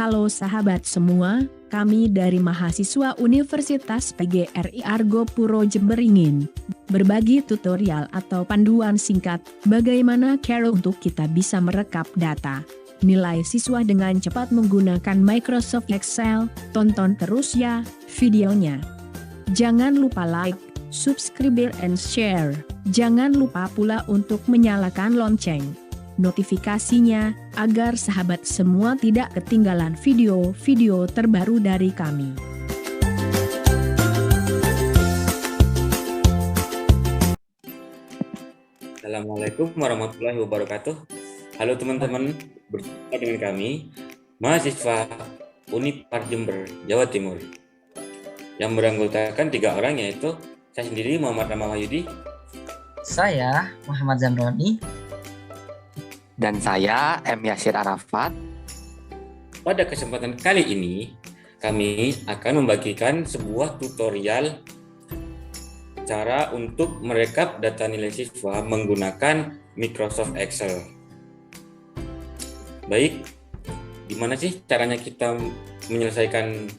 Halo sahabat semua, kami dari mahasiswa Universitas PGRI Argo Puro Jember ingin berbagi tutorial atau panduan singkat bagaimana cara untuk kita bisa merekap data nilai siswa dengan cepat menggunakan Microsoft Excel. Tonton terus ya videonya. Jangan lupa like, subscribe and share. Jangan lupa pula untuk menyalakan lonceng notifikasinya, agar sahabat semua tidak ketinggalan video-video terbaru dari kami. Assalamualaikum warahmatullahi wabarakatuh. Halo teman-teman, berjumpa dengan kami, mahasiswa Unipar Jember, Jawa Timur, yang beranggotakan 3 orang, yaitu saya sendiri Muhammad Rama Wahyudi, saya Muhammad Zamroni, dan saya M. Yasir Arafat. Pada kesempatan kali ini, kami akan membagikan sebuah tutorial cara untuk merekap data nilai siswa menggunakan Microsoft Excel. Baik, gimana sih caranya kita menyelesaikan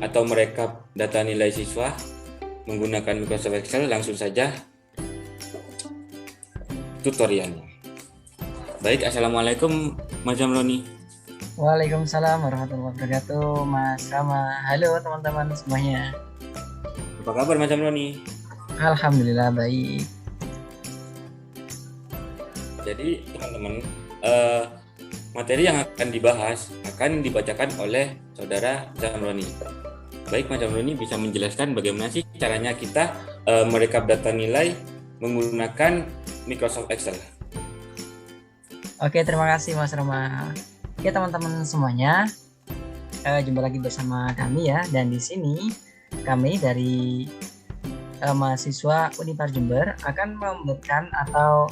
atau merekap data nilai siswa menggunakan Microsoft Excel? Langsung saja tutorialnya. Baik, Assalamualaikum Mas Zamroni. Waalaikumsalam warahmatullahi wabarakatuh, Mas Rama. Halo teman-teman semuanya. Apa kabar Mas Zamroni? Alhamdulillah baik. Jadi teman-teman, materi yang akan dibahas akan dibacakan oleh saudara Zamroni. Baik, Mas Zamroni bisa menjelaskan bagaimana sih caranya kita merekap data nilai menggunakan Microsoft Excel? Oke, terima kasih Mas Rama. Oke teman-teman semuanya, jumpa lagi bersama kami ya. Dan di sini kami dari mahasiswa Unipar Jember akan memberikan atau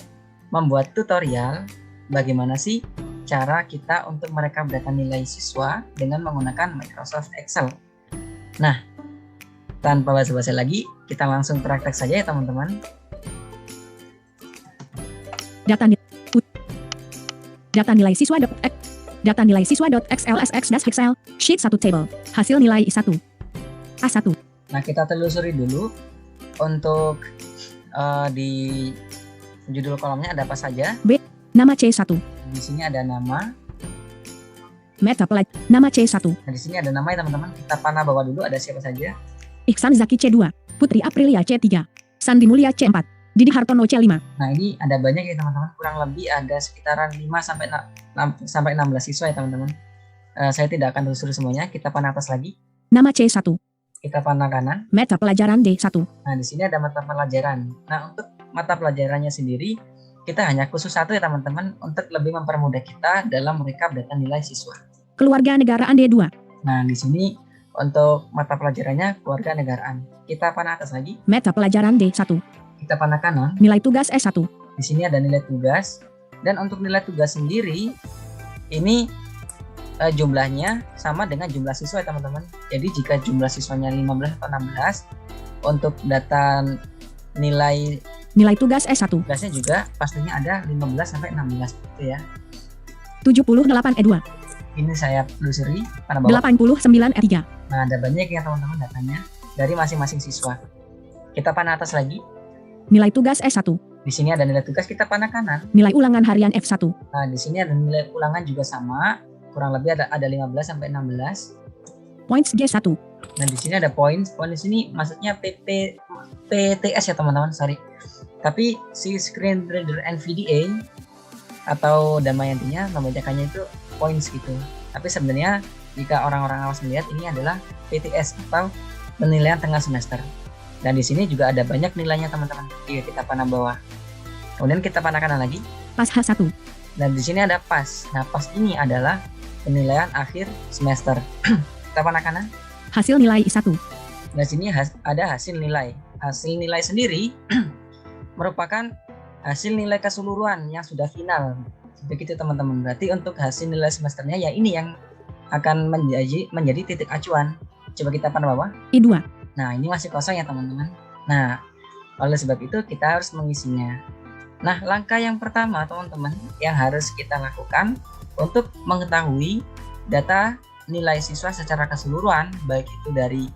membuat tutorial bagaimana sih cara kita untuk merekap data nilai siswa dengan menggunakan Microsoft Excel. Nah, tanpa basa-basi lagi, kita langsung praktek saja ya teman-teman. Data nilai siswa.xlsx-excel sheet 1 table hasil nilai I1 A1. Nah, kita telusuri dulu untuk di judul kolomnya ada apa saja. Nama C1. Di sini ada nama. Nama C1. Nah, di sini ada nama ya teman-teman. Kita panah bawah dulu, ada siapa saja. Ihsan Zaki C2, Putri Aprilia C3, Sandi Mulia C4, Didi Hartono C5. Nah, ini ada banyak ya teman-teman. Kurang lebih ada sekitaran 5 sampai 16 siswa ya teman-teman. Saya tidak akan telusuri semuanya. Kita panah atas lagi. Nama C1. Kita panah kanan. Mata pelajaran D1. Nah, di sini ada mata pelajaran. Nah, untuk mata pelajarannya sendiri, kita hanya khusus satu ya teman-teman, untuk lebih mempermudah kita dalam merekap data nilai siswa. Keluarga negaraan D2. Nah, di sini untuk mata pelajarannya keluarga negaraan. Kita panah atas lagi. Mata pelajaran D1. Kita panah kanan. Nilai tugas S1. Di sini ada nilai tugas. Dan untuk nilai tugas sendiri, ini jumlahnya sama dengan jumlah siswa ya teman-teman. Jadi jika jumlah siswanya 15 atau 16, untuk data nilai tugas S1. tugasnya juga pastinya ada 15 sampai 16 gitu ya. 78 E2. Ini saya telusuri pada bawah. 89 E3. Nah, ada banyak ya teman-teman datanya dari masing-masing siswa. Kita panah atas lagi. Nilai tugas S1. Di sini ada nilai tugas, kita panah kanan. Nilai ulangan harian F1. Nah, di sini ada nilai ulangan juga sama, kurang lebih ada 15 sampai 16. Points G1. Nah, di sini ada poin di sini maksudnya PTS ya teman-teman, sorry. Tapi si Screen Reader NVDA atau Damayantinya membacakannya itu points gitu. Tapi sebenarnya jika orang-orang awas melihat ini adalah PTS atau penilaian tengah semester. Dan di sini juga ada banyak nilainya teman-teman. Kita panah bawah. Kemudian kita panah kanan lagi. Pas H1. Dan di sini ada pas. Nah, pas ini adalah penilaian akhir semester. Kita panah kanan. Hasil nilai I1. Nah, sini ada hasil nilai. Hasil nilai sendiri merupakan hasil nilai keseluruhan yang sudah final. Begitu teman-teman. Berarti untuk hasil nilai semesternya ya ini yang akan menjadi titik acuan. Coba kita panah bawah. I2. Nah, ini masih kosong ya teman-teman. Nah, oleh sebab itu kita harus mengisinya. Nah, langkah yang pertama teman-teman yang harus kita lakukan untuk mengetahui data nilai siswa secara keseluruhan, baik itu dari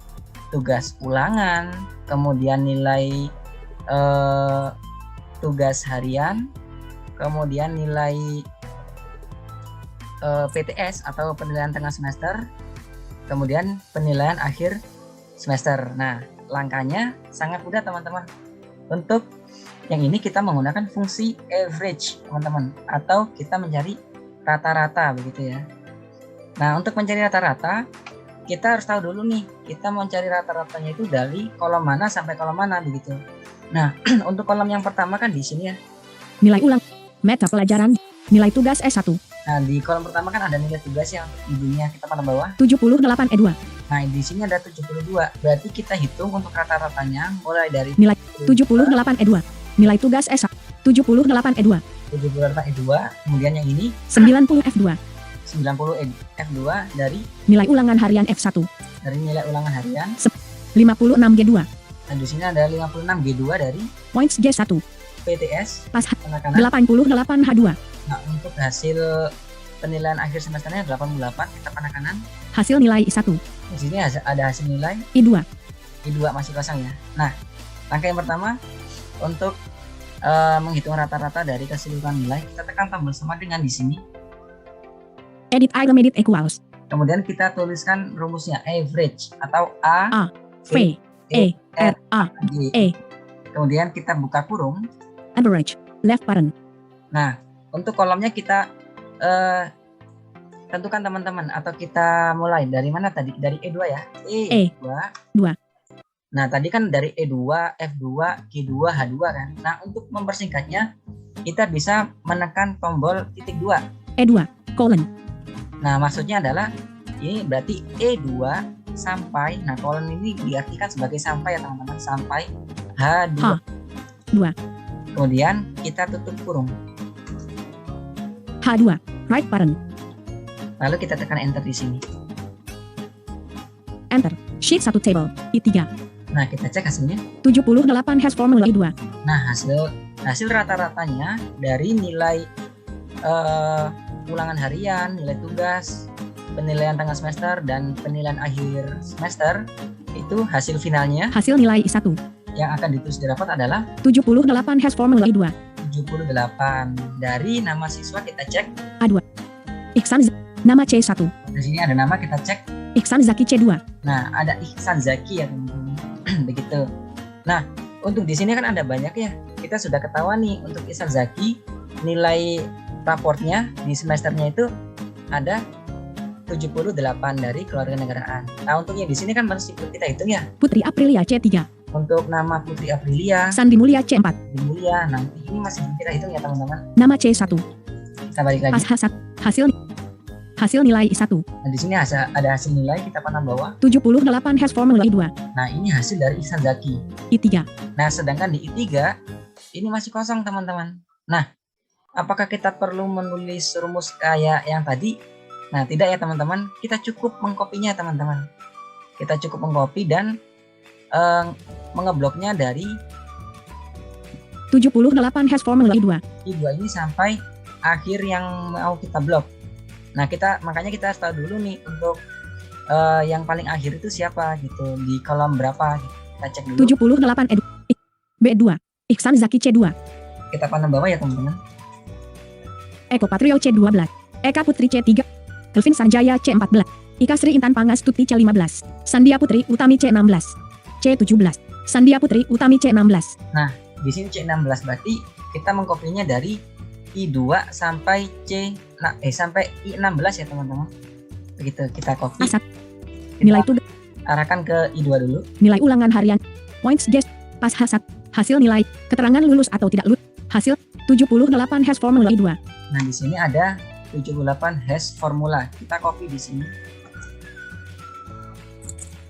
tugas ulangan, kemudian nilai tugas harian, kemudian nilai PTS atau penilaian tengah semester, kemudian penilaian akhir semester. Nah, langkahnya sangat mudah teman-teman. Untuk yang ini kita menggunakan fungsi average teman-teman, atau kita mencari rata-rata begitu ya. Nah, untuk mencari rata-rata kita harus tahu dulu nih, kita mau cari rata-ratanya itu dari kolom mana sampai kolom mana begitu. Nah, untuk kolom yang pertama kan di sini ya. Nilai ulang, mata pelajaran, nilai tugas S1, Nah, di kolom pertama kan ada nilai tugas yang ibunya kita pada bawah. 78 E2, Nah, di sini ada 72. Berarti kita hitung untuk rata-ratanya mulai dari Nilai 78 E2, nilai tugas S1, 78 E2, 78 E2, kemudian yang ini 90 F2, 90 F2 dari nilai ulangan harian F1, nilai ulangan harian. 56 G2, Nah, di sini ada 56 G2 dari points G1, PTS pas anak-anak. 88 H2, Nah, untuk hasil penilaian akhir semesternya 88 kita kanan. hasil nilai I1, Di sini ada hasil nilai I2, I2 masih kosong ya. Nah, langkah yang pertama untuk menghitung rata-rata dari keseluruhan nilai, kita tekan tombol sama dengan di sini. edit item edit equals, Kemudian kita tuliskan rumusnya average atau A, V, E, R, A, G. E, Kemudian kita buka kurung. average, left parent, Nah, untuk kolomnya kita tentukan teman-teman, atau kita mulai dari mana tadi? Dari E2 ya. E2. Dua. Nah, tadi kan dari E2, F2, G2, H2 kan. Nah, untuk mempersingkatnya kita bisa menekan tombol titik 2. E2, colon, Nah, maksudnya adalah ini berarti E2 sampai, nah kolon ini diartikan sebagai sampai ya teman-teman, sampai H2. H2. Kemudian kita tutup kurung. H2, right parent, Lalu kita tekan enter di sini. enter, sheet 1 table, I3, Nah, kita cek hasilnya. 78 hash formula I2, Nah, hasil rata-ratanya dari nilai ulangan harian, nilai tugas, penilaian tengah semester, dan penilaian akhir semester, itu hasil finalnya hasil nilai I1, yang akan ditulis di rapot adalah 78 hash formula I2, 78. Dari nama siswa kita cek. Iksan, nama C1, Di sini ada nama, kita cek. Iksan Zaki C2, Nah, ada Ihsan Zaki ya teman-teman. Begitu. Nah, untuk di sini kan ada banyak ya. Kita sudah ketahuan nih untuk Ihsan Zaki, nilai raportnya di semesternya itu ada 78 dari kewarganegaraan. Nah, untuk yang di sini kan masih kita hitung ya. Putri Aprilia C3, Untuk nama Putri Aprilia, Sandi Mulia C4, Di Mulia, nanti ini masih kita hitung ya teman-teman. nama C1, Kita balik lagi. pas H1, hasil nilai I1, Nah, di sini ada hasil nilai kita panah bawah. 78 hash formula I2, Nah, ini hasil dari Ihsan Zaki. I3, Nah, sedangkan di I3 ini masih kosong teman-teman. Nah, apakah kita perlu menulis rumus kayak yang tadi? Nah, tidak ya teman-teman. Kita cukup mengkopinya teman-teman. Kita cukup mengcopy dan mengebloknya dari 78 hash formula I2, I2 ini sampai akhir yang mau kita blok. Nah, makanya kita harus tahu dulu nih untuk yang paling akhir itu siapa gitu, di kolom berapa gitu. Kita cek dulu. 78 E2, B2, Iksan Zaki C2, Kita panah bawah ya teman-teman. Eko Patrio C12, Eka Putri C3, Kelvin Sanjaya C14, Ika Sri Intan Pangastuti C15, Sandia Putri Utami C16, C17, Sandia Putri Utami C16, Di sini C16 berarti kita mengkopinya dari I2 sampai sampai I16 ya teman-teman. Begitu kita copy. A1, Kita nilai tugas, arahkan ke I2 dulu. nilai ulangan harian, points gest, pas H1, hasil nilai, keterangan lulus atau tidak lulus, hasil 78 hash formula I2, Nah, di sini ada 78 hash formula. Kita copy di sini.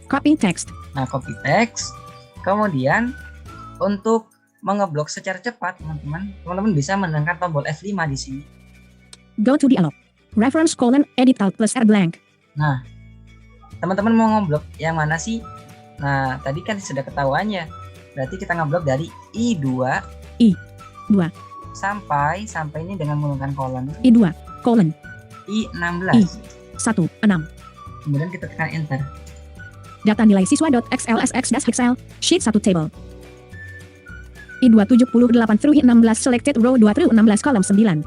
copy text, Nah, copy text. Kemudian untuk mengeblok secara cepat, teman-teman bisa menekan tombol F5 di sini. go to dialog, reference colon, edit alt plus R blank, Nah, teman-teman mau ngeblok yang mana sih? Nah, tadi kan sudah ketahuannya. Berarti kita ngeblok dari I2 sampai ini dengan menggunakan kolon I2, colon, I16. 1, 6, kemudian kita tekan enter. Data nilai siswa.xlsx-Excel, sheet 1 table. I278 through 16 selected row 2 through 16 kolom 9.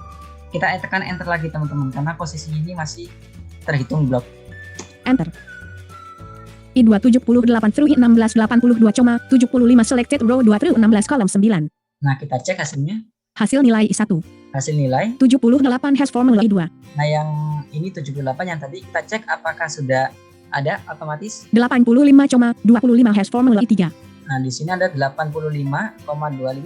Kita tekan enter lagi teman-teman, karena posisi ini masih terhitung blok. Enter. I278 through 16 82,75 selected row 2 through 16 kolom 9. Nah, kita cek hasilnya. Hasil nilai I1. Hasil nilai. 78 hash formula I2. Nah, yang ini 78 yang tadi kita cek apakah sudah ada otomatis. 85,25 hash formula I3. Nah, di sini ada 85,25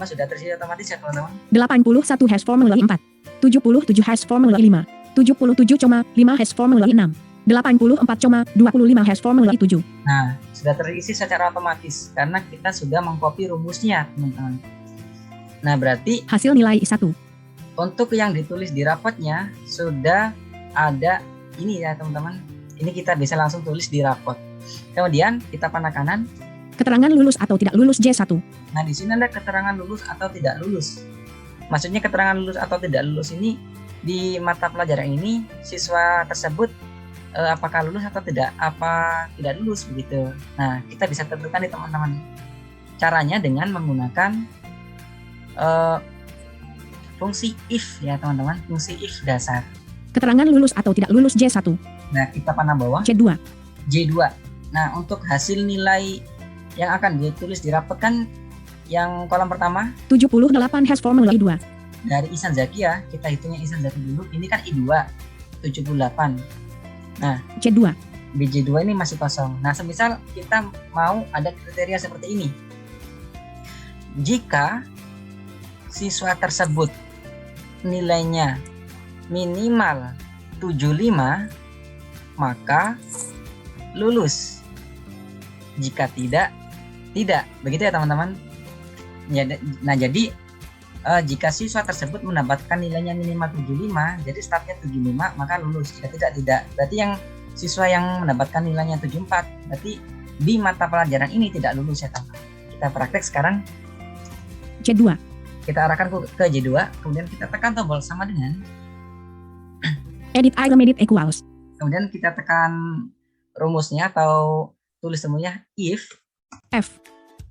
sudah tersedia otomatis ya teman-teman. 81 hash formula I4. 77 hash formula I5. 77,5 hash formula I6. 84,25 hash formula I7. Nah, sudah terisi secara otomatis karena kita sudah mengcopy rumusnya, teman-teman. Nah, berarti hasil nilai I1. Untuk yang ditulis di rapotnya sudah ada ini ya, teman-teman. Ini kita bisa langsung tulis di rapot. Kemudian kita panah kanan. Keterangan lulus atau tidak lulus J1. Nah, di sini ada keterangan lulus atau tidak lulus. Maksudnya keterangan lulus atau tidak lulus ini di mata pelajaran ini siswa tersebut apakah lulus atau tidak, apa tidak lulus begitu. Nah, kita bisa tentukan nih teman-teman. Caranya dengan menggunakan fungsi if ya teman-teman, fungsi if dasar. Keterangan lulus atau tidak lulus J1. Nah, kita panah bawah. J2. J2. Nah, untuk hasil nilai yang akan ditulis di rapot kan yang kolom pertama 78 hash formula I2. dari Ihsan Zaki ya, kita hitungnya Ihsan Zaki dulu. Ini kan I2 78. Nah, J2. BJ2 ini masih kosong. Nah, semisal kita mau ada kriteria seperti ini. Jika siswa tersebut nilainya minimal 75, maka lulus. Jika tidak, tidak. Begitu ya teman-teman. Nah, jadi jika siswa tersebut mendapatkan nilainya minimal 75, jadi startnya 75, maka lulus. Jika tidak. Berarti yang siswa yang mendapatkan nilainya 74, berarti di mata pelajaran ini tidak lulus ya teman-teman. Kita praktek sekarang. J2. Kita arahkan ke J2, kemudian kita tekan tombol sama dengan edit item edit equals. Kemudian kita tekan rumusnya atau tulis semuanya if F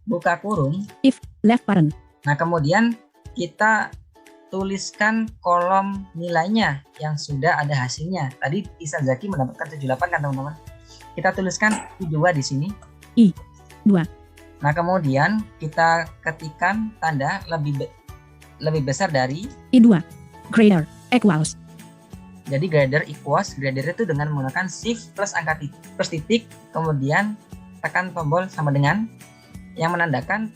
buka kurung left parent. Nah, kemudian kita tuliskan kolom nilainya yang sudah ada hasilnya. Tadi Ihsan Zaki mendapatkan 78 kan teman-teman. Kita tuliskan I2 di sini. I2. Nah, kemudian kita ketikkan tanda lebih besar dari I2. Greater equals. Jadi grader equals, grader itu dengan menggunakan shift plus angka plus titik, kemudian tekan tombol sama dengan yang menandakan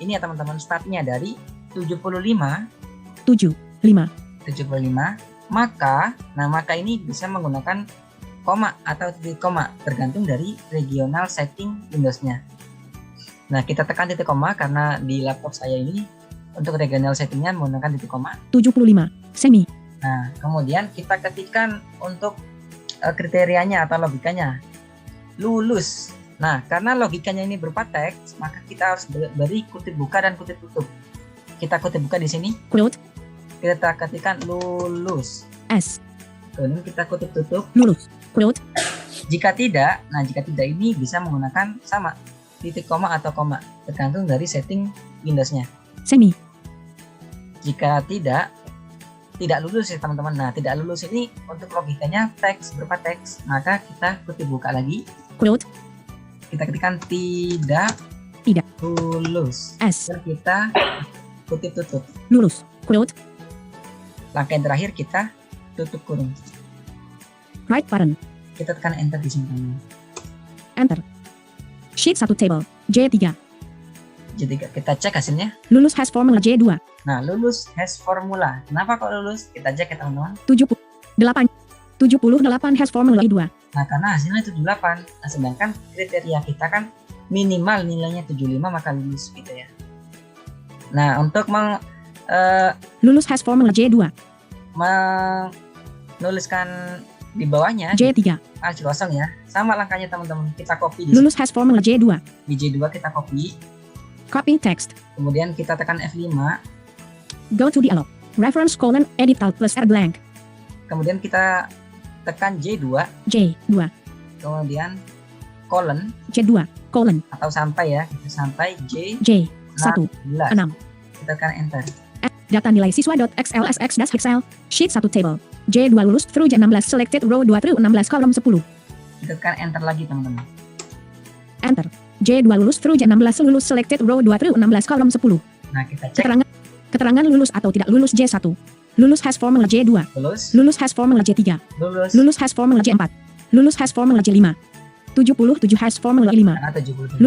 ini ya teman-teman, startnya dari 75, maka ini bisa menggunakan koma atau titik koma tergantung dari regional setting Windows-nya. Nah, kita tekan titik koma karena di laptop saya ini untuk regional settingnya menggunakan titik koma 75 semi. Nah, kemudian kita ketikkan untuk kriterianya atau logikanya lulus. Nah, karena logikanya ini berupa teks, maka kita harus beri kutip buka dan kutip tutup. Kita kutip buka di sini. Quote. Kita ketikkan lulus. S. Kemudian kita kutip tutup. Lulus. Quote. Jika tidak ini bisa menggunakan sama titik koma atau koma, tergantung dari setting Windows-nya. Semi. Jika tidak lulus ya teman-teman. Nah, tidak lulus ini untuk logikanya teks, berupa teks, maka kita kutip buka lagi. Quote. Kita ketikkan tidak lulus. S. Dan kita kutip tutup. Lulus. Quote. Langkah yang terakhir kita tutup kurung. Right button. Kita tekan enter di sini. Enter. Sheet 1 table. J3. Jadi kita cek hasilnya. Lulus hash formula J2. Nah, lulus hash formula. Kenapa kok lulus? Kita cek ya teman-teman. 78 hash formula I2. Nah, karena hasilnya 78. Nah, sedangkan kriteria kita kan minimal nilainya 75 maka lulus gitu ya. Nah, untuk lulus hash formula J2. menuliskan di bawahnya J3. kosong ya. Sama langkahnya teman-teman. Kita copy di Lulus hash formula J2. Di J2 kita copy. Copy text. Kemudian kita tekan F5. Go to dialog. Reference : edit alt plus R blank. Kemudian kita tekan J2, J2, kemudian colon J2, colon, atau sampai ya, sampai J16. J1, 6. Kita tekan enter. Data nilai siswa.xlsx-excel, sheet 1 table. J2 lulus through J16 selected row 2 through 16 kolom 10. Kita tekan enter lagi teman-teman. Enter. J2 lulus through J16 lulus selected row 2 through 16 kolom 10. Nah, kita cek Keterangan lulus atau tidak lulus J1. Lulus has formula J2. lulus, Lulus has formula J3. lulus, Lulus has formula J4. Lulus has formula J5. 77 has formula 5. karena 77.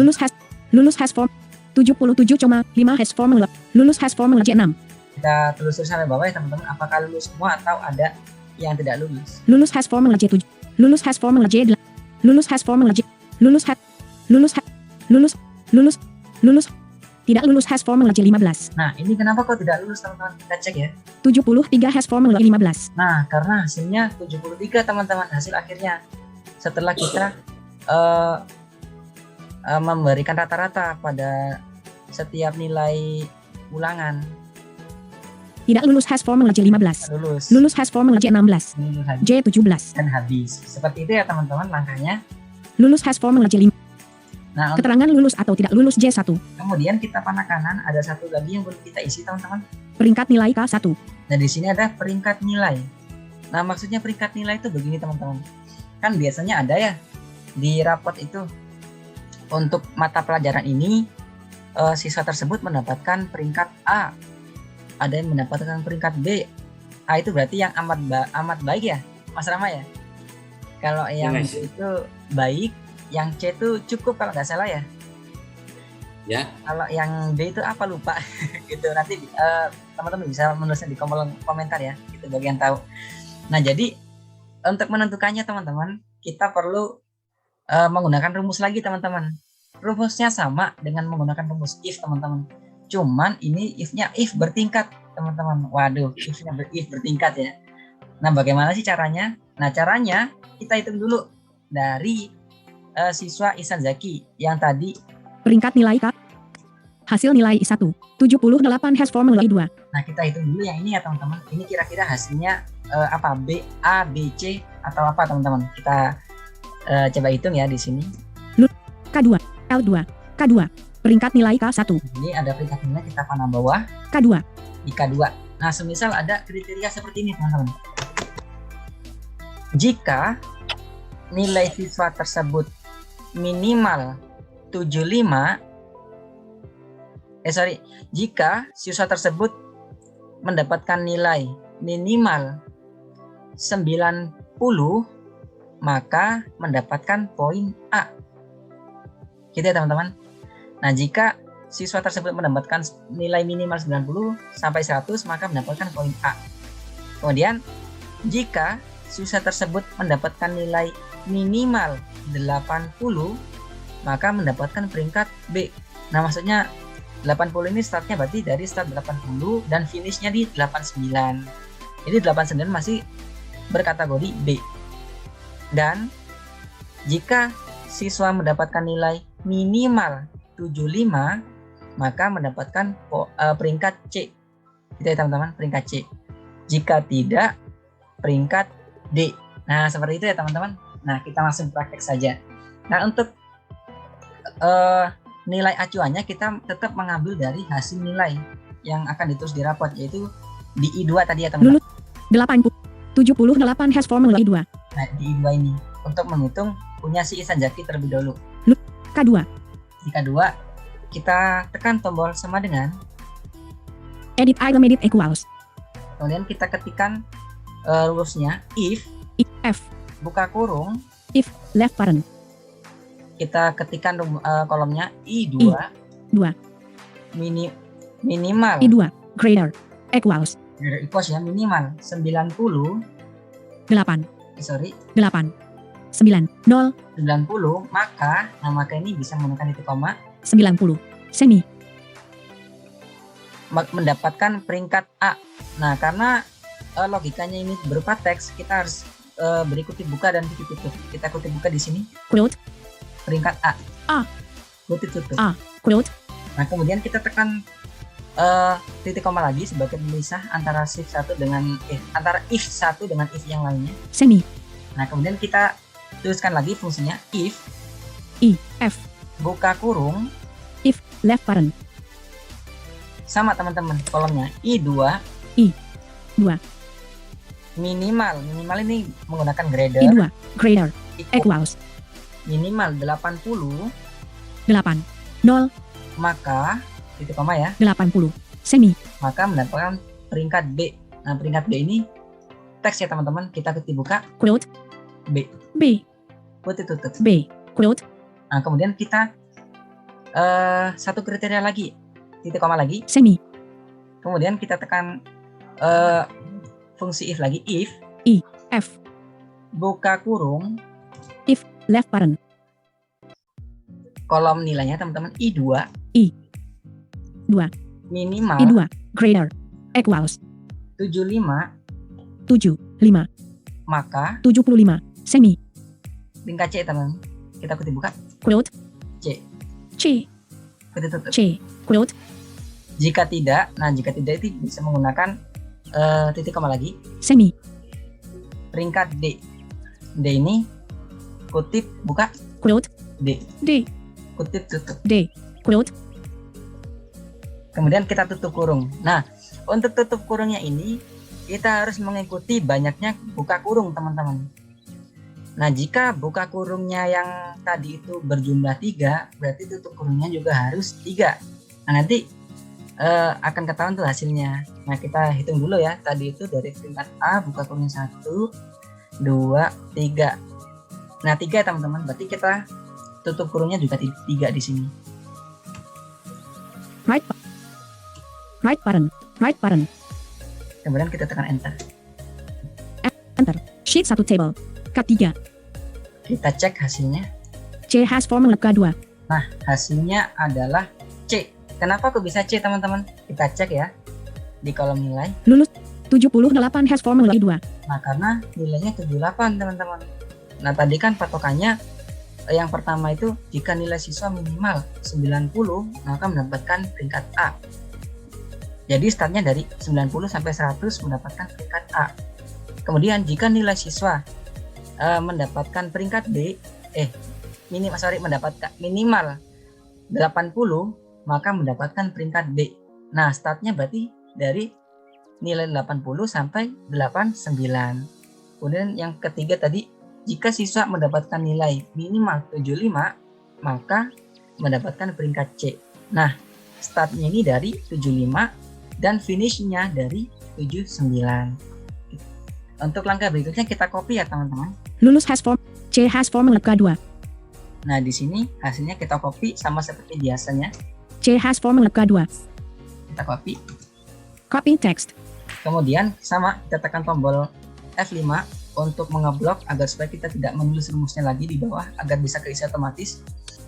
Lulus has form 77,5 has formula. Lulus has formula J6. Kita telusur sampai bawah ya teman-teman, apakah lulus semua atau ada yang tidak lulus. Lulus has formula J7. Lulus has formula J8. Lulus has formula J. Lulus has lulus tidak lulus has formula J15. Nah, ini kenapa kok tidak lulus teman-teman? Kita cek ya. 73 has formula 15. Nah, karena hasilnya 73 teman-teman, hasil akhirnya. Setelah kita memberikan rata-rata pada setiap nilai ulangan, Tidak lulus has formula J15. lulus. Lulus has formula J16. Lulus habis J17. dan habis. Seperti itu ya teman-teman langkahnya. Lulus has formula J5. Nah, Keterangan lulus atau tidak lulus J1. kemudian kita panah kanan, ada satu lagi yang belum kita isi teman-teman. Peringkat nilai K1. Nah, di sini ada peringkat nilai. Nah, maksudnya peringkat nilai itu begini teman-teman. Kan biasanya ada ya di rapot itu, untuk mata pelajaran ini siswa tersebut mendapatkan peringkat A, ada yang mendapatkan peringkat B. A itu berarti yang amat baik ya, Mas Rama ya. Kalau yang Yes. B itu baik, yang C itu cukup kalau nggak salah ya. Ya. Kalau yang D itu apa lupa gitu, nanti teman-teman bisa menulisnya di kolom komentar ya, itu bagian tahu. Nah, jadi untuk menentukannya teman-teman, kita perlu menggunakan rumus lagi teman-teman. Rumusnya sama dengan menggunakan rumus if teman-teman. Cuman ini if-nya if bertingkat teman-teman. Waduh, if-nya if bertingkat ya. Nah, bagaimana sih caranya? Nah, caranya kita hitung dulu dari siswa Ihsan Zaki yang tadi. Peringkat nilai K. Hasil nilai I1. 78 has formula I2. Nah, kita hitung dulu yang ini ya teman-teman. Ini kira-kira hasilnya apa? B, A, B, C atau apa teman-teman? Kita coba hitung ya di sini. K2. L2. K2. Peringkat nilai K1. Ini ada peringkat nilai, kita panah bawah K2. di K2. Nah, semisal ada kriteria seperti ini teman-teman. Jika nilai siswa tersebut minimal 75, jika siswa tersebut mendapatkan nilai minimal 90, maka mendapatkan poin A. Gitu ya teman-teman. Nah, jika siswa tersebut mendapatkan nilai minimal 90 sampai 100, maka mendapatkan poin A. Kemudian, jika siswa tersebut mendapatkan nilai minimal 80, maka mendapatkan peringkat B. Nah, maksudnya 80 ini startnya berarti dari start 80 dan finishnya di 89. Jadi 89 masih berkategori B. Dan jika siswa mendapatkan nilai minimal 75, maka mendapatkan peringkat C. Itu ya teman-teman, peringkat C. Jika tidak, peringkat D. Nah, seperti itu ya teman-teman. Nah, kita langsung praktek saja. Nah, untuk nilai acuannya kita tetap mengambil dari hasil nilai yang akan ditulis di rapot, yaitu di I2 tadi ya teman-teman. Lulus 78 has formula I2. Nah, di I2 ini untuk menghitung punya si Ihsan Zaki terlebih dahulu. K2. Di K2 kita tekan tombol sama dengan, Edit item edit equals. kemudian kita ketikkan rumusnya if F. buka kurung, Left parent. kita ketikkan kolomnya I2 2. minimal I2. Greater. Equals. equals ya, minimal 90, 8. 9 0. 90, maka ini bisa menggunakan titik koma 90. Semi. mendapatkan peringkat A. Nah, karena logikanya ini berupa teks, kita harus beri kutip buka dan kutip tutup. Kita kutip buka di sini, Quote. peringkat A. A. Kutip tutup. A. Quote. Nah, kemudian kita tekan titik koma lagi sebagai pemisah antara if 1 dengan if yang lainnya. Semi. Nah, kemudian kita tuliskan lagi fungsinya if F, buka kurung if, left parent, sama teman-teman kolomnya I2 2, minimal ini menggunakan grader I2, greater, equal equals, minimal 80, 8, 0, maka titik koma ya, 80, semi, maka mendapatkan peringkat B. Nah, peringkat B ini teks ya teman-teman, kita ketik buka quote, B, B, ketik tutup. B, quote, Nah, kemudian kita satu kriteria lagi, titik koma lagi, semi, kemudian kita tekan fungsi if lagi, if F, buka kurung left parent, kolom nilainya teman-teman I2 2, minimal I2, greater, equals, 75, 7, 5, maka 75, semi, tingkat C teman, kita ketik buka quote, C, C, ketik tutup. C, quote, Jika tidak itu bisa menggunakan titik koma lagi, semi, peringkat D. D ini kutip buka quote, D, D, kutip tutup. D, quote, Kemudian kita tutup kurung. Nah, untuk tutup kurungnya ini kita harus mengikuti banyaknya buka kurung teman-teman. Nah, jika buka kurungnya yang tadi itu berjumlah 3, berarti tutup kurungnya juga harus 3. Nah, nanti akan ketahuan tuh hasilnya. Nah, kita hitung dulu ya. Tadi itu dari peringkat A buka kurung 1, 2, 3. Nah, 3 teman-teman. Berarti kita tutup kurungnya juga 3 di sini. right parent, Kemudian kita tekan enter. enter, sheet 1 table, K3, Kita cek hasilnya. C has formula K2, Nah, hasilnya adalah C. Kenapa kok bisa C teman-teman? Kita cek ya di kolom nilai. lulus, 78 has formula I2, Nah, karena nilainya 78 teman-teman. Nah, tadi kan patokannya yang pertama itu jika nilai siswa minimal 90 maka mendapatkan peringkat A. Jadi startnya dari 90 sampai 100 mendapatkan peringkat A. Kemudian jika nilai siswa mendapatkan peringkat B, mendapatkan minimal 80 maka mendapatkan peringkat B. Nah, startnya berarti dari nilai 80 sampai 89. Kemudian yang ketiga tadi, jika siswa mendapatkan nilai minimal 75 maka mendapatkan peringkat C. Nah, startnya ini dari 75 dan finishnya dari 79. Untuk langkah berikutnya kita copy ya teman-teman. lulus C has formula K2, Nah, di sini hasilnya kita copy sama seperti biasanya. C has formula K2, Kita copy. copy text, Kemudian sama kita tekan tombol F5 untuk mengeblok agar supaya kita tidak menulis rumusnya lagi di bawah agar bisa keisi otomatis.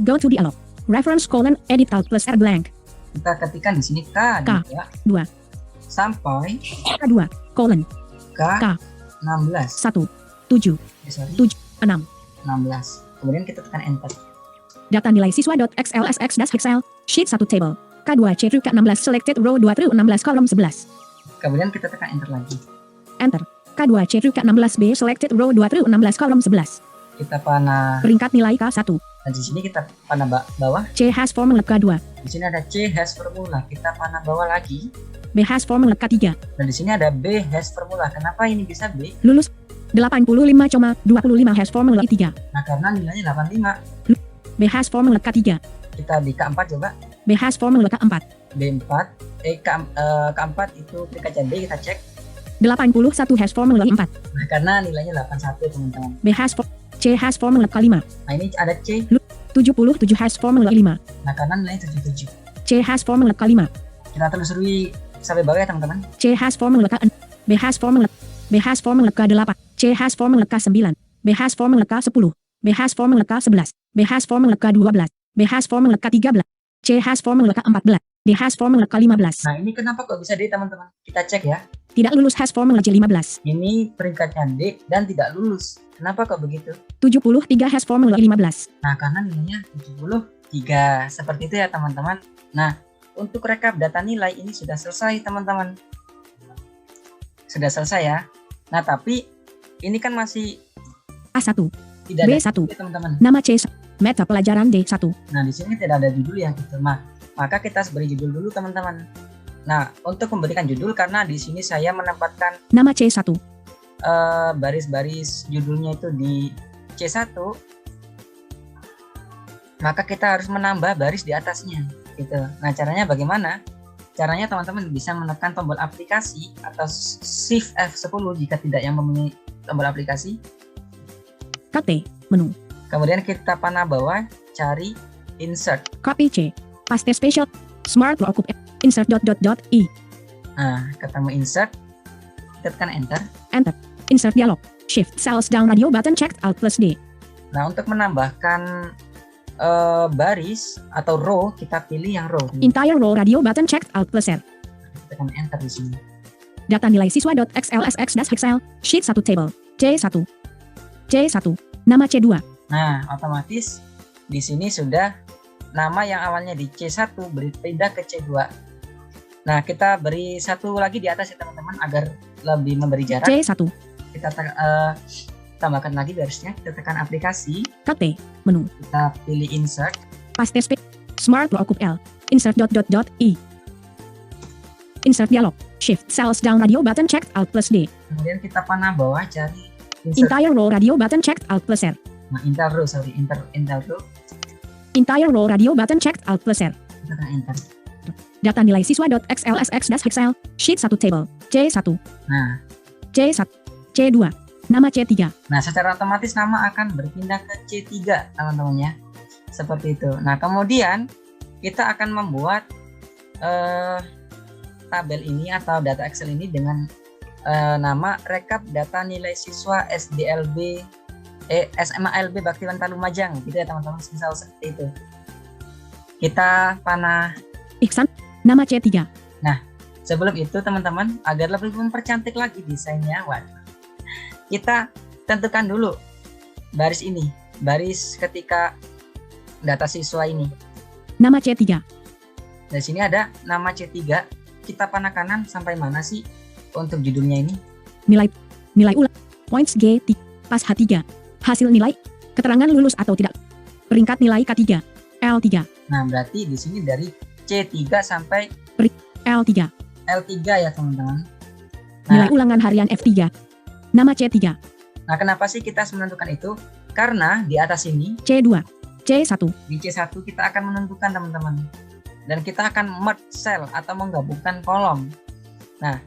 go to dialog, reference : edit alt plus R blank, Kita ketikkan di sini K2 2, sampai K2, K, K16. 1, 7, 6, 16. Kemudian kita tekan enter. data nilai siswa.xlsx-excel, sheet 1 table, K2 C K16 selected row 2 through 16 kolom 11, Kemudian kita tekan enter lagi. enter, K2 C K16B selected row 2 through 16 kolom 11, Kita panah. peringkat nilai K1, Nah, di sini kita panah bawah. C has formula K2, Di sini ada C has formula. Kita panah bawah lagi. B has formula K3, Dan di sini ada B has formula. Kenapa ini bisa B? lulus 85,25 has formula I3, Nah, karena nilainya 85. B has formula K3, Kita di K4 coba. B has formula K4, B4. K4 itu peringkatnya B, kita cek. 81 has formula I4, Nah, karena nilainya 81 teman-teman. C has formula K5, Nah, ini ada C. 77 has formula I5, Nah, karena nilainya 77. C has formula K5, Kita telusuri sampai bawah ya teman-teman. C has formula K6, B has formula K8, C has formula K9, B has formula K10, B has formula K11, B has formula K12, B has formula K13, C has formula K14, D has formula K15, Nah, ini kenapa kok bisa D teman-teman? Kita cek ya. tidak lulus has formula J15, Ini peringkatnya D dan tidak lulus. Kenapa kok begitu? 73 has formula 15, Nah, karena nilainya 73. Seperti itu ya teman-teman. Nah, untuk rekap data nilai ini sudah selesai teman-teman. Sudah selesai ya. Nah, tapi ini kan masih A1, Tidak ada B1, judul, teman-teman. nama C1, meta pelajaran D1. Nah, di sini tidak ada judul yang itu. Maka kita harus beri judul dulu, teman-teman. Nah, untuk memberikan judul, karena di sini saya menempatkan Nama C1, baris-baris judulnya itu di C1, maka kita harus menambah baris di atasnya gitu. Nah, caranya bagaimana? Caranya teman-teman bisa menekan tombol aplikasi atau Shift F10 jika tidak yang memenuhi tombol aplikasi. KT, menu, Kemudian kita panah bawah, cari insert. copy C, paste special, smart lookup, insert I, Nah, ketemu insert, kita tekan enter. insert dialog, shift cells down radio button checked Alt plus D, Nah, untuk menambahkan baris atau row, kita pilih yang row. entire row radio button checked Alt plus R, Kita tekan enter di sini. data nilai siswa.xlsx-excel, sheet 1 table, C1, nama C2, Nah, otomatis di sini sudah nama yang awalnya di C1 berpindah ke C2. Nah, kita beri satu lagi di atas ya teman-teman agar lebih memberi jarak. C1, Kita tambahkan lagi barisnya, kita tekan aplikasi, KT, menu, kita pilih insert. paste space, smart lookup L, insert I, insert dialog, shift cells down radio button checked Alt plus D, Kemudian kita panah bawah cari insert. entire row radio button checked Alt plus R, Nah, inter row, sorry, inter row, entire row radio button checked Alt plus R, kita tekan enter. data nilai siswa.xlsx-excel, sheet 1 table, C1, Nah, C1, C2, nama C3, Nah, secara otomatis nama akan berpindah ke C3, teman-teman ya. Seperti itu. Nah, kemudian kita akan membuat tabel ini atau data Excel ini dengan nama rekap data nilai siswa SMALB Baktiwan Lumajang, gitu ya teman-teman, misal seperti itu. Kita panah. Iksan, nama C3, Sebelum itu teman-teman, agar lebih mempercantik lagi desainnya, kita tentukan dulu baris ini, baris ketika data siswa ini. nama C3, Di sini ada nama C3, kita panah kanan sampai mana sih untuk judulnya ini? nilai ulang, points G3, pas H3, hasil nilai, keterangan lulus atau tidak, peringkat nilai K3, L3, Nah, berarti di sini dari C3 sampai L3, L3 ya teman-teman. nilai ulangan harian F3, nama C3, Nah, kenapa sih kita harus menentukan itu? Karena di atas ini, C2, C1, di C1 kita akan menentukan teman-teman. Dan kita akan merge cell atau menggabungkan kolom. Nah,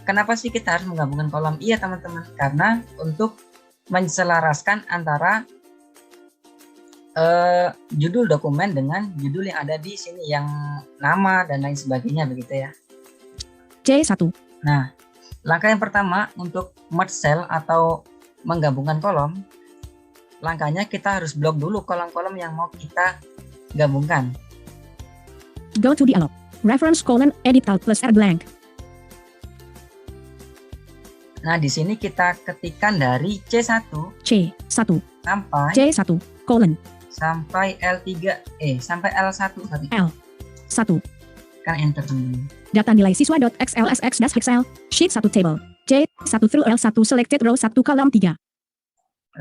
kenapa sih kita harus menggabungkan kolom? Iya teman-teman, karena untuk menselaraskan antara judul dokumen dengan judul yang ada di sini, yang nama dan lain sebagainya begitu ya. C1, Nah, langkah yang pertama untuk merge cell atau menggabungkan kolom, langkahnya kita harus blok dulu kolom-kolom yang mau kita gabungkan. go to dialog, reference : edit Alt plus R blank, Nah, di sini kita ketikkan dari C1 C1, sampai C1, sampai L3 sampai L1 tadi. 1, Kan enter teman-teman. data nilai siswa.xlsx-excel, sheet 1 table, C1 through L1 selected row 1 kolom 3,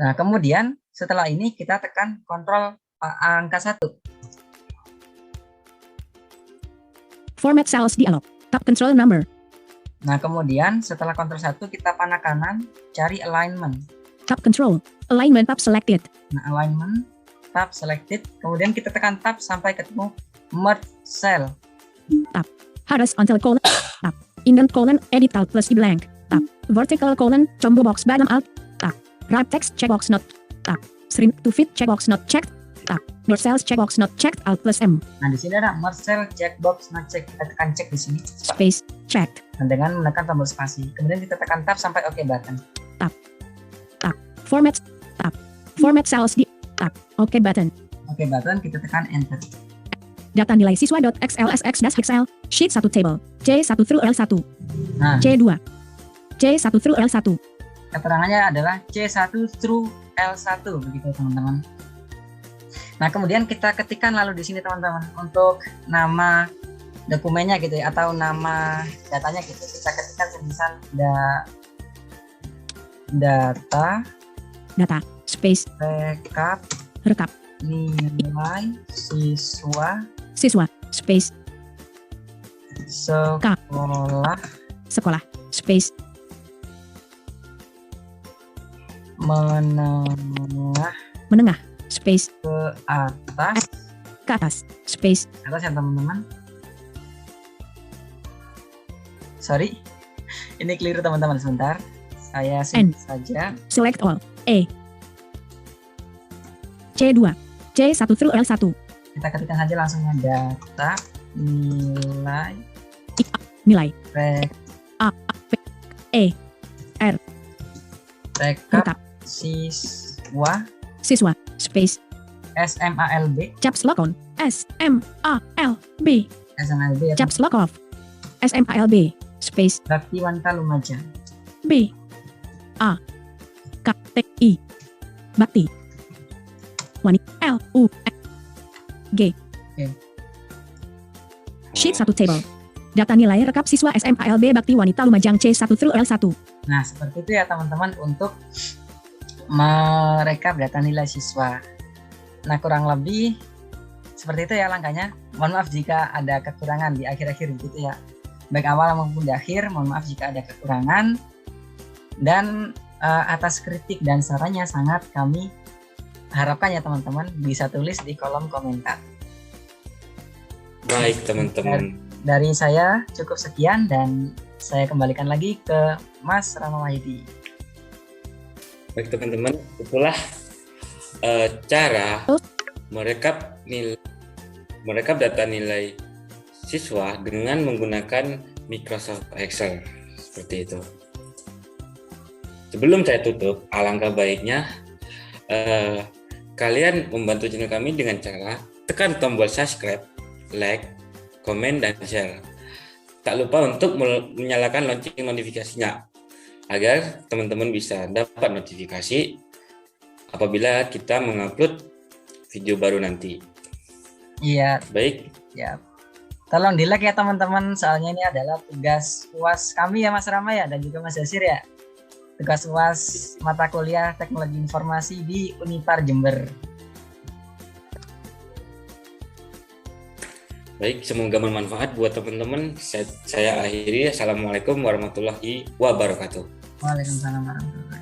Nah, kemudian setelah ini kita tekan kontrol angka 1. format cells dialog, tab control number, Nah, kemudian setelah kontrol 1 kita panah kanan cari alignment. tab control, alignment tab selected, Nah, alignment, tab selected, kemudian kita tekan tab sampai ketemu merge cell. horizontal : tab, indent : edit Alt plus I blank, tab, vertical : combo box bottom Alt, tab, wrap text checkbox not, tab, shrink to fit checkbox not checked, tab, merge cells checkbox not checked Alt plus M, Nah, di sini ada merge cell checkbox not check. Kita tekan check di sini. space, checked, Nah, dengan menekan tombol spasi. Kemudian kita tekan tab sampai OK button. format, tab, format cells di, tab, OK button, OK button, kita tekan enter. data nilai siswa.xlsx-excel, sheet 1 table, C1 through L1, Nah, C2, C1 through L1, keterangannya adalah C1 through L1 begitu teman-teman. Nah, kemudian kita ketikkan lalu di sini teman-teman untuk nama dokumennya gitu ya, atau nama datanya gitu. Kita ketikkan semisal data data, space, rekap rekap, nilai siswa siswa, space, sekolah sekolah, space, menengah menengah, space, ke atas. ke atas, space, Atas ya teman-teman. Sorry, ini keliru teman-teman, sebentar. Saya N. sebut saja. select all, E, C2, C1 through L1, Kita ketikkan saja langsungnya data nilai nilai, rekap A, P, E, rekap, siswa siswa, space, SMALB caps lock on, S, M, A, L, B, SMALB ya, caps lock off, SMALB, space, Bakti Wanita Lumajang. B, A, K, T, I, Bakti, Wanita, L, U, G, sheet 1 table, data nilai rekap siswa SMALB Bakti Wanita Lumajang C1 through L1, Nah, seperti itu ya teman-teman untuk merekap data nilai siswa. Nah, kurang lebih seperti itu ya langkahnya. Mohon maaf jika ada kekurangan di akhir-akhir begitu ya. Baik awal maupun di akhir, mohon maaf jika ada kekurangan. Dan atas kritik dan sarannya sangat kami harapkan ya teman-teman bisa tulis di kolom komentar. Baik teman-teman. Dari saya cukup sekian dan saya kembalikan lagi ke Mas Rama Wahyudi. Baik teman-teman, itulah cara merekap data nilai siswa dengan menggunakan Microsoft Excel seperti itu. Sebelum saya tutup, alangkah baiknya kalian membantu channel kami dengan cara tekan tombol subscribe, like, komen, dan share. Tak lupa untuk menyalakan lonceng notifikasinya agar teman-teman bisa dapat notifikasi apabila kita mengupload video baru nanti. Iya, Baik, ya. Tolong di like ya teman-teman, soalnya ini adalah tugas UAS kami ya Mas Rama ya dan juga Mas Yasir ya. Tugas UAS mata kuliah Teknologi Informasi di Unipar Jember. baik, semoga bermanfaat buat teman-teman. Saya akhiri. Assalamualaikum warahmatullahi wabarakatuh. Waalaikumsalam warahmatullahi wabarakatuh.